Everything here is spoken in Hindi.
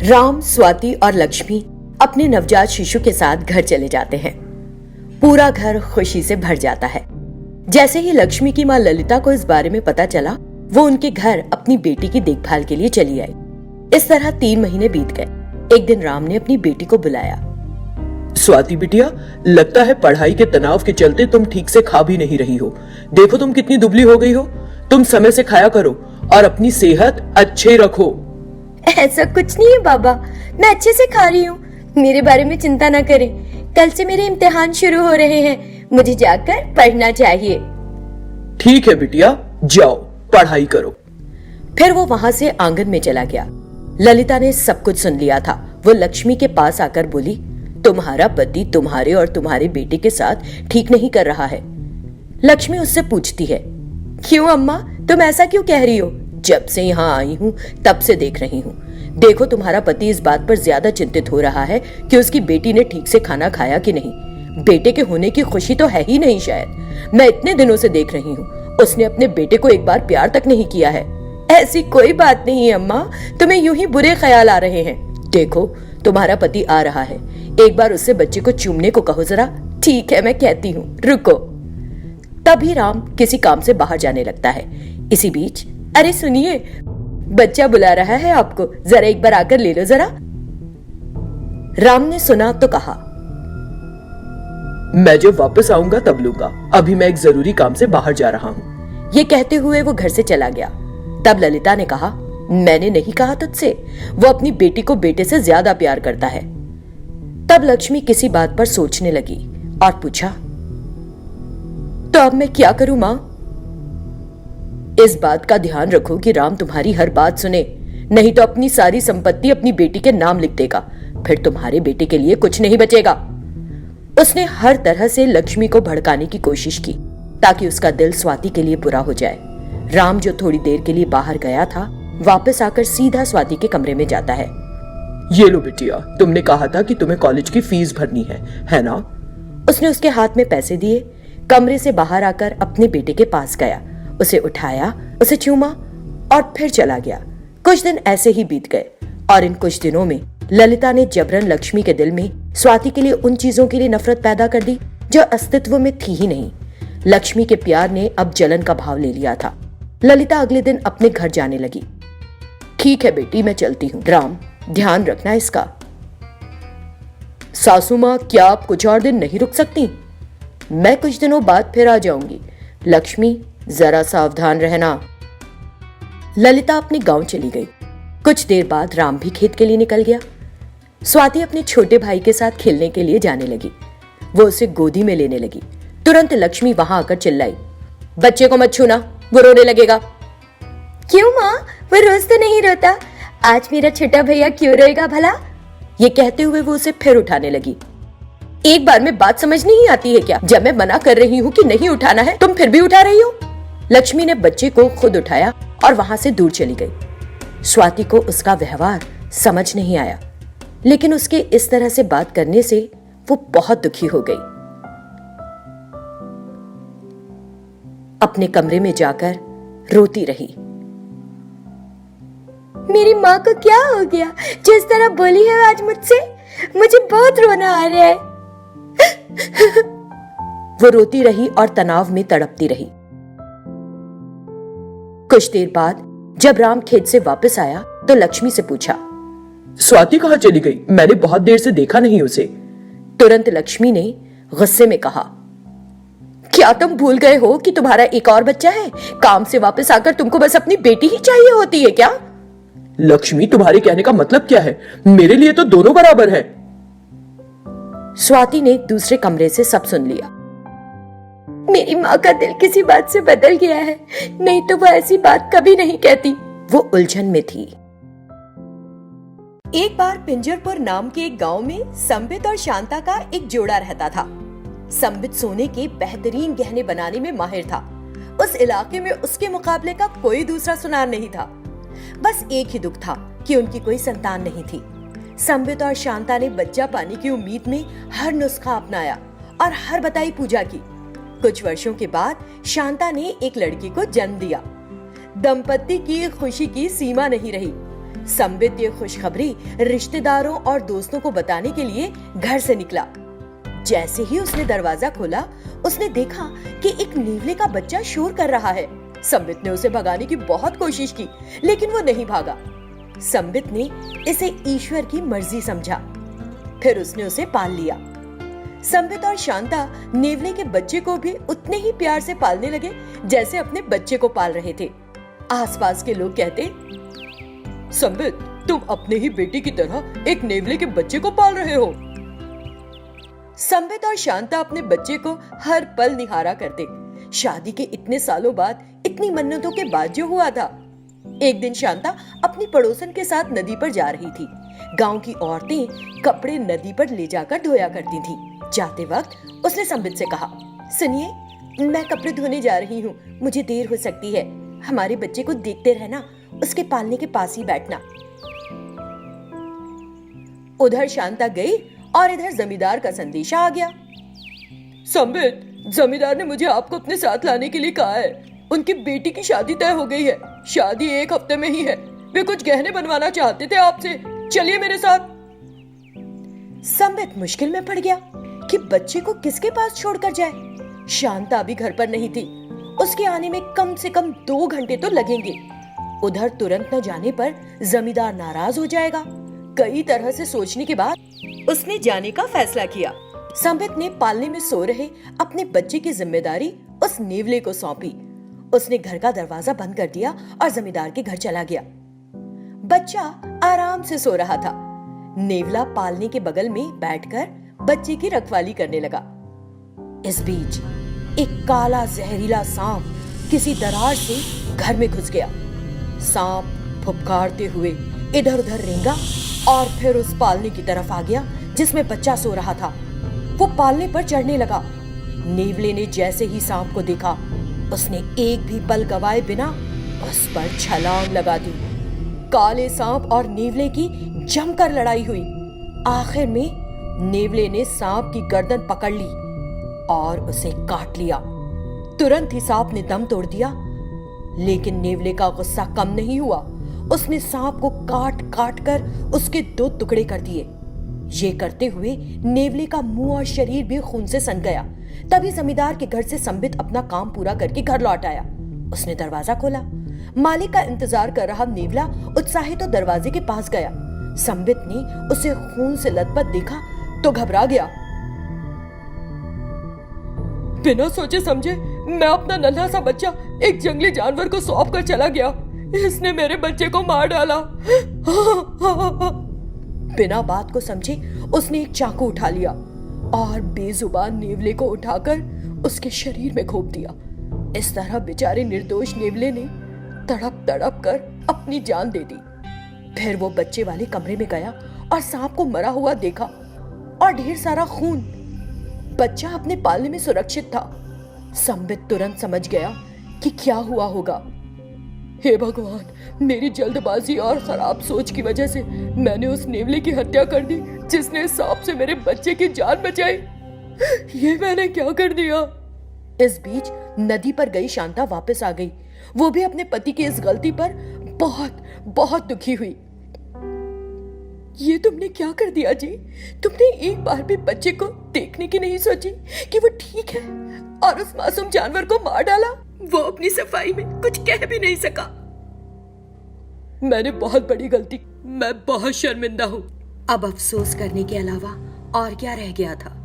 राम, स्वाति और लक्ष्मी अपने नवजात शिशु के साथ घर चले जाते हैं। पूरा घर खुशी से भर जाता है। जैसे ही लक्ष्मी की माँ ललिता को इस बारे में पता चला, वो उनके घर अपनी बेटी की देखभाल के लिए चली आई। इस तरह 3 महीने बीत गए। एक दिन राम ने अपनी बेटी को बुलाया। स्वाति बिटिया, लगता है पढ़ाई के तनाव के चलते तुम ठीक से खा भी नहीं रही हो। देखो तुम कितनी दुबली हो गई हो। तुम समय से खाया करो और अपनी सेहत अच्छे रखो। ऐसा कुछ नहीं है बाबा, मैं अच्छे से खा रही हूँ। मेरे बारे में चिंता न करें। कल से मेरे इम्तिहान शुरू हो रहे हैं, मुझे जाकर पढ़ना चाहिए। ठीक है बिटिया, जाओ पढ़ाई करो। फिर वो वहां से आंगन में चला गया। ललिता ने सब कुछ सुन लिया था। वो लक्ष्मी के पास आकर बोली, तुम्हारा पति तुम्हारे और तुम्हारे बेटे के साथ ठीक नहीं कर रहा है। लक्ष्मी उससे पूछती है, क्यों अम्मा, तुम ऐसा क्यों कह रही हो? जब से यहाँ आई हूँ तब से देख रही हूँ। देखो तुम्हारा पति इस बात पर ज्यादा चिंतित हो रहा है कि उसकी बेटी ने ठीक से खाना खाया कि नहीं। बेटे के होने की खुशी तो है ही नहीं शायद। मैं इतने दिनों से देख रही हूँ, उसने अपने बेटे को एक बार प्यार तक नहीं किया है। ऐसी कोई बात नहीं है अम्मा, तुम्हें यूं ही बुरे ख्याल आ रहे हैं। देखो तुम्हारा पति आ रहा है, एक बार उससे बच्चे को चूमने को कहो जरा। ठीक है, मैं कहती हूँ, रुको। तभी राम किसी काम से बाहर जाने लगता है। इसी बीच, अरे सुनिए, बच्चा बुला रहा है आपको, जरा एक बार आकर ले लो जरा। राम ने सुना तो कहा, मैं जब वापस आऊंगा तब लूंगा, अभी मैं एक जरूरी काम से बाहर जा रहा हूँ। ये कहते हुए वो घर से चला गया। तब ललिता ने कहा, मैंने नहीं कहा तुझसे, वो अपनी बेटी को बेटे से ज्यादा प्यार करता है। तब लक्ष्मी किसी बात पर सोचने लगी और पूछा, तो अब मैं क्या करूं मां? इस बात का ध्यान रखो कि राम तुम्हारी हर बात सुने, नहीं तो अपनी सारी संपत्ति अपनी बेटी के नाम लिख देगा। फिर तुम्हारे बेटे के लिए कुछ नहीं बचेगा। उसने हर तरह से लक्ष्मी को भड़काने की कोशिश की ताकि उसका दिल स्वाति के लिए बुरा हो जाए। राम, जो थोड़ी देर के लिए बाहर गया था, वापस आकर सीधा स्वाति के कमरे में जाता है। ये लो बिटिया, तुमने कहा था कि तुम्हें कॉलेज की फीस भरनी है ना? उसने उसके हाथ में पैसे दिए, कमरे से बाहर आकर अपने बेटे के पास गया, उसे उठाया, उसे चूमा और फिर चला गया। कुछ दिन ऐसे ही बीत गए और इन कुछ दिनों में ललिता ने जबरन लक्ष्मी के दिल में स्वाति के लिए उन चीजों के लिए नफरत पैदा कर दी जो अस्तित्व में थी ही नहीं। लक्ष्मी के प्यार ने अब जलन का भाव ले लिया था। ललिता अगले दिन अपने घर जाने लगी। ठीक है बेटी, मैं चलती हूँ। राम, ध्यान रखना इसका। सासू माँ, क्या आप कुछ और दिन नहीं रुक सकती? मैं कुछ दिनों बाद फिर आ जाऊंगी। लक्ष्मी, जरा सावधान रहना। ललिता अपने गांव चली गई। कुछ देर बाद राम भी खेत के लिए निकल गया। स्वाति अपने छोटे भाई के साथ खेलने के लिए जाने लगी। वो उसे गोदी में लेने लगी। तुरंत लक्ष्मी वहां आकर चिल्लाई, बच्चे को मत छूना, वो रोने लगेगा। क्यों माँ, वो रोज तो नहीं रोता, आज मेरा छोटा भैया क्यों रोएगा भला? ये कहते हुए वो उसे फिर उठाने लगी। एक बार में बात समझ नहीं आती है क्या? जब मैं मना कर रही हूँ कि नहीं उठाना है, तुम फिर भी उठा रही हो। लक्ष्मी ने बच्चे को खुद उठाया और वहां से दूर चली गई। स्वाति को उसका व्यवहार समझ नहीं आया, लेकिन उसके इस तरह से बात करने से वो बहुत दुखी हो गई। अपने कमरे में जाकर रोती रही। मेरी माँ को क्या हो गया, जिस तरह बोली है आज मुझसे? मुझे बहुत रोना आ रहा है। वो रोती रही और तनाव में तड़पती रही। कुछ देर बाद जब राम खेत से वापस आया तो लक्ष्मी से पूछा, स्वाति कहाँ चली गई? मैंने बहुत देर से देखा नहीं उसे। तुरंत लक्ष्मी ने गुस्से में कहा, क्या तुम भूल गए हो कि तुम्हारा एक और बच्चा है? काम से वापस आकर तुमको बस अपनी बेटी ही चाहिए होती है क्या? लक्ष्मी, तुम्हारे कहने का मतलब क्या है? मेरे लिए तो दोनों बराबर है। स्वाति ने दूसरे कमरे से सब सुन लिया। मेरी माँ का दिल किसी बात से बदल गया है, नहीं तो वो ऐसी बात कभी नहीं कहती। वो उलझन में थी। एक बार पिंजरपुर नाम के एक गांव में संबित और शांता का एक जोड़ा रहता था। संबित सोने के बेहतरीन गहने बनाने में माहिर था। उस इलाके में उसके मुकाबले का कोई दूसरा सुनार नहीं था। बस एक ही दुख था कि उनकी कोई संतान नहीं थी। संबित और शांता ने बच्चा पाने की उम्मीद में हर नुस्खा अपनाया और हर बताई पूजा की। कुछ वर्षों के बाद शांता ने एक लड़की को जन्म दिया। दंपति की खुशी की सीमा नहीं रही। संबित ये खुशखबरी रिश्तेदारों और दोस्तों को बताने के लिए घर से निकला। जैसे ही उसने दरवाजा खोला, उसने देखा कि एक नेवले का बच्चा शोर कर रहा है। संबित ने उसे भगाने की बहुत कोशिश की, लेकिन वो नहीं भागा। संबित ने इसे ईश्वर की मर्जी समझा, फिर उसने उसे पाल लिया। संबित और शांता नेवले के बच्चे को भी उतने ही प्यार से पालने लगे जैसे अपने बच्चे को पाल रहे थे। आसपास के लोग कहते, संबित, तुम अपने ही बेटी की तरह एक नेवले के बच्चे को पाल रहे हो। संबित और शांता अपने बच्चे को हर पल निहारा करते। शादी के इतने सालों बाद, इतनी मन्नतों के बाद जो हुआ था। एक दिन शांता अपनी पड़ोसन के साथ नदी पर जा रही थी। गांव की औरतें कपड़े नदी पर ले जाकर धोया करती थीं। जाते वक्त उसने संबित से कहा, सुनिए, मैं कपड़े धोने जा रही हूँ, मुझे देर हो सकती है। हमारे बच्चे को देखते रहना, उसके पालने के पास ही बैठना। उधर शांता गई और इधर जमींदार का संदेशा आ गया। संबित, जमींदार ने मुझे आपको अपने साथ लाने के लिए कहा है। उनकी बेटी की शादी तय हो गई है। शादी 1 हफ्ते में ही है। वे कुछ गहने बनवाना चाहते थे आपसे। चलिए मेरे साथ। संबित मुश्किल में पड़ गया कि बच्चे को किसके पास छोड़कर जाए। शांता अभी घर पर नहीं थी। उसके आने में कम से कम 2 घंटे तो लगेंगे। उधर तुरंत न जाने पर जमींदार नाराज हो जाएगा। कई तरह से सोचने के बाद उसने जाने का फैसला किया। संबित ने पालने में सो रहे अपने बच्चे की जिम्मेदारी उस नेवले को सौंपी। उसने घर का दरवाजा बंद कर दिया और जमींदार के घर चला गया। बच्चा आराम से सो रहा था। नेवला पालने के बगल में बैठकर बच्चे की रखवाली करने लगा। इस बीच एक काला जहरीला सांप किसी दरार से घर में घुस गया। सांप फुफकारते हुए इधर उधर रेंगा और फिर उस पालने की तरफ आ गया जिसमें बच्चा सो रहा था। वो पालने पर चढ़ने लगा। नेवले ने जैसे ही सांप को देखा, उसने एक भी पल गवाए बिना उस पर छलांग लगा दी। काले सांप और नेवले की जमकर लड़ाई हुई। आखिर में नेवले ने सांप की गर्दन पकड़ ली और उसे काट लिया। तुरंत ही सांप ने दम तोड़ दिया, लेकिन नेवले का गुस्सा कम नहीं हुआ। उसने सांप को काट काट कर उसके 2 टुकड़े कर दिए। ये करते हुए नेवले का मुंह और शरीर भी खून से सन गया। तभी जमींदार के घर से संबित अपना काम पूरा करके घर लौट आया। उसने दरवाजा खोला। मालिक का इंतजार कर रहा नेवला उत्साहित तो दरवाजे के पास गया। संबित ने उसे खून से लथपथ देखा तो घबरा गया। बिना सोचे समझे मैं अपना नन्हा सा बच्चा एक जंगली जानवर को सौंप कर चला गया। इसने मेरे बच्चे को मार डाला। बिना बात को समझे उसने एक चाकू उठा लिया और बेजुबान नेवले को उठाकर उसके शरीर में घोंप दिया। इस तरह बेचारे निर्दोष नेवले ने तड़प तड़प कर अपनी जान दे दी। फिर वो बच्चे वाले कमरे में गया और सांप को मरा हुआ देखा और ढेर सारा खून। बच्चा अपने पालने में सुरक्षित था। संबित तुरंत समझ गया कि क्या हुआ होगा। हे भगवान, मेरी जल्दबाजी और खराब सोच की वजह से मैंने उस नेवले की हत्या कर दी जिसने सांप से मेरे बच्चे की जान बचाई। ये मैंने क्या कर दिया। इस बीच नदी पर गई शांता वापस आ गई। वो भी अपने पति की इस गलती पर बहुत बहुत दुखी हुई। ये तुमने क्या कर दिया जी? तुमने एक बार भी बच्चे को देखने की नहीं सोची कि वो ठीक है और उस मासूम जानवर को मार डाला। वो अपनी सफाई में कुछ कह भी नहीं सका। मैंने बहुत बड़ी गलती, मैं बहुत शर्मिंदा हूँ। अब अफसोस करने के अलावा और क्या रह गया था।